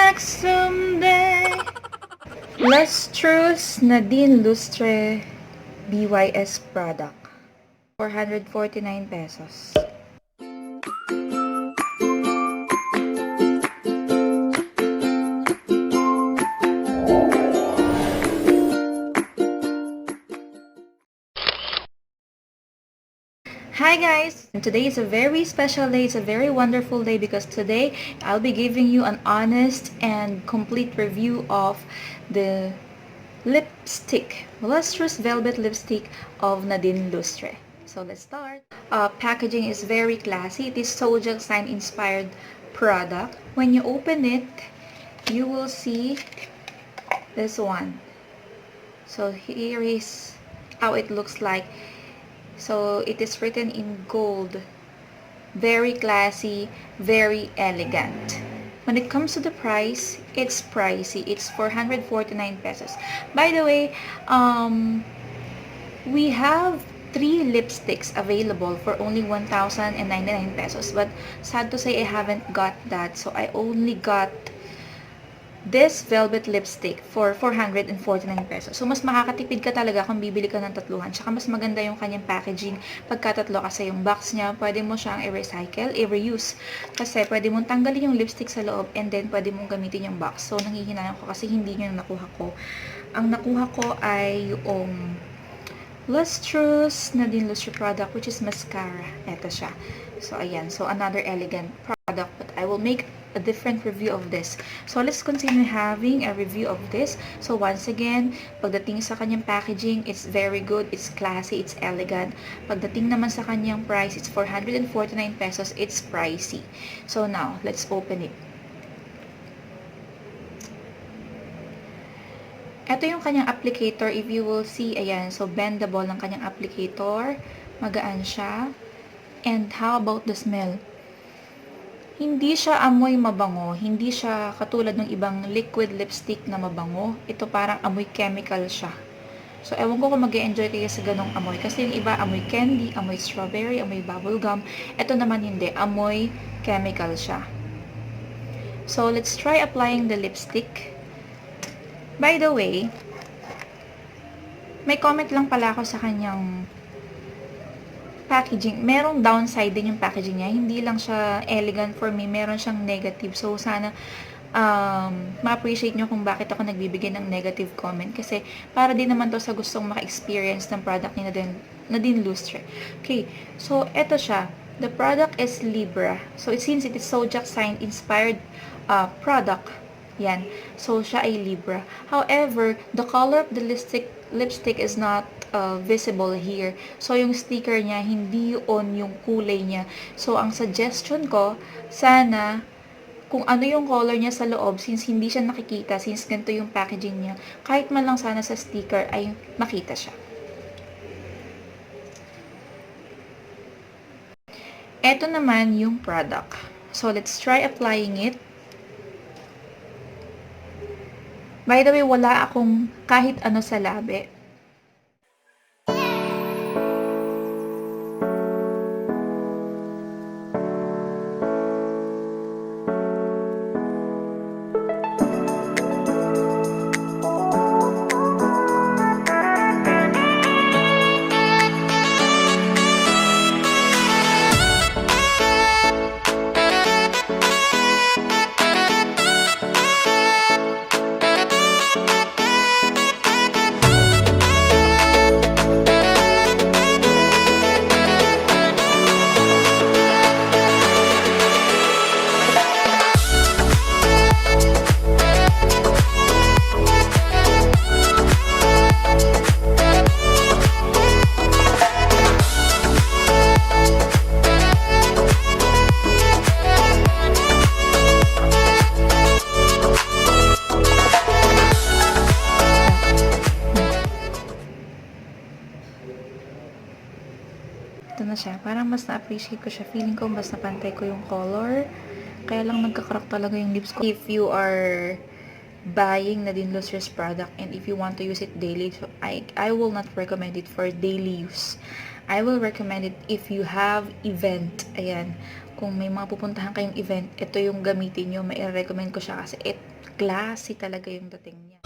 back someday. Lustrous Nadine Lustre BYS product. 449 pesos. Hi guys! And today is a very special day. It's a very wonderful day because today I'll be giving you an honest and complete review of the lipstick, lustrous velvet lipstick of Nadine Lustre. So let's start. Packaging is very classy. It is Sojak sign inspired product. When you open it, you will see this one. So here is how it looks like. So it is written in gold. Very classy, very elegant. When it comes to the price, it's pricey. It's 449 pesos. By the way, we have 3 lipsticks available for only 1,099 pesos. But sad to say, I haven't got that. So I only got this velvet lipstick for 449 pesos. So, mas makakatipid ka talaga kung bibili ka ng tatluhan. Tsaka mas maganda yung kanyang packaging pagkatatlo kasi yung box niya, pwede mo siyang i-recycle, i-reuse. Kasi pwede mong tanggalin yung lipstick sa loob and then pwede mong gamitin yung box. So, nanghihinayang ko kasi hindi nyo nakuha ko. Ang nakuha ko ay yung Lustrous Nadine Lustre product which is mascara. Ito siya. So, ayan. So, another elegant product but I will make a different review of this. So, let's continue having a review of this. So, once again, pagdating sa kanyang packaging, it's very good, it's classy, it's elegant. Pagdating naman sa kanyang price, it's 449 pesos, it's pricey. So, now, let's open it. Ito yung kanyang applicator, if you will see, ayan, so bendable ng kanyang applicator, magaan siya. And how about the smell? Hindi siya amoy mabango, hindi siya katulad ng ibang liquid lipstick na mabango. Ito parang amoy chemical siya. So, ewan ko kung mag-e-enjoy kayo sa ganong amoy. Kasi yung iba, amoy candy, amoy strawberry, amoy bubblegum. Ito naman hindi, amoy chemical siya. So, let's try applying the lipstick. By the way, may comment lang pala ako sa kanyang packaging. Merong downside din yung packaging niya. Hindi lang siya elegant for me. Meron siyang negative. So, sana ma-appreciate nyo kung bakit ako nagbibigay ng negative comment. Kasi, para din naman to sa gustong maka-experience ng product ni Nadine Lustre. Okay. So, eto siya. The product is Libra. So, since it is Sojak sign inspired product, yan. So, siya ay Libra. However, the color of the lipstick is not visible here. So, yung sticker niya, hindi on yung kulay niya. So, ang suggestion ko, sana, kung ano yung color niya sa loob, since hindi siya nakikita, since ganito yung packaging niya, kahit man lang sana sa sticker ay makita siya. Ito naman yung product. So, let's try applying it. By the way, wala akong kahit ano sa labi. Ito na siya. Parang mas na-appreciate ko siya. Feeling ko mas napantay ko yung color. Kaya lang nagkakrock talaga yung lips ko. If you are buying Nadine Lustre's product and if you want to use it daily, so I will not recommend it for daily use. I will recommend it if you have event. Ayan. kung may mga pupuntahan kayong event, ito yung gamitin nyo. May recommend ko siya kasi classy talaga yung dating niya.